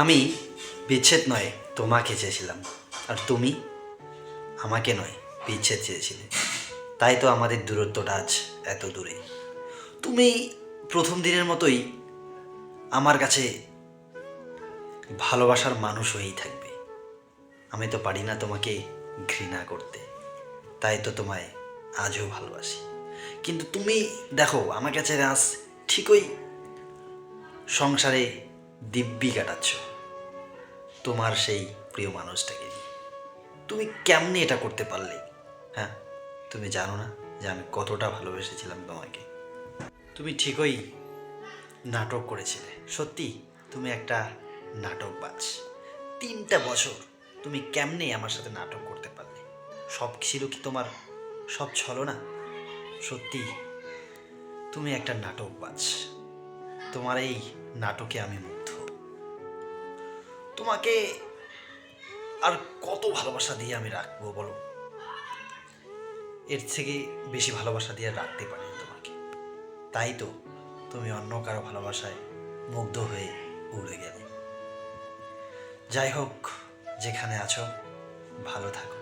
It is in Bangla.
আমি বিচ্ছেদ নয় তোমাকে চেয়েছিলাম, আর তুমি আমাকে নয় বিচ্ছেদ চেয়েছিলে। তাই তো আমাদের দূরত্বটা আজ এত দূরে। তুমি প্রথম দিনের মতোই আমার কাছে ভালোবাসার মানুষ হয়েই থাকবে। আমি তো পারি না তোমাকে ঘৃণা করতে, তাই তো তোমায় আজও ভালোবাসি। কিন্তু তুমি দেখো আমার কাছে আজ ঠিকই সংসারে দিব্যি কাটাচ্ছ তোমার সেই প্রিয় মানুষটাকে নিয়ে। তুমি কেমনে এটা করতে পারলে? হ্যাঁ, তুমি জানো না যে আমি কতটা ভালোবেসেছিলাম তোমাকে? তুমি ঠিকই নাটক করেছিলে। সত্যি তুমি একটা নাটকবাজ। 3টা বছর তুমি কেমনে আমার সাথে নাটক করতে পারলে? সব ছিল কি তোমার সব ছলনা? সত্যি তুমি একটা নাটকবাজ। তোমার এই নাটকে আমি মুগ্ধ। তোমাকে আর কত ভালোবাসা দিয়ে আমি রাখবো বলো? এর থেকে বেশি ভালোবাসা দিয়ে রাখতে পারি না তোমাকে। তাই তো তুমি অন্য কারো ভালোবাসায় মুগ্ধ হয়ে উড়ে গেলে। যাই হোক, যেখানে আছো ভালো থাকো।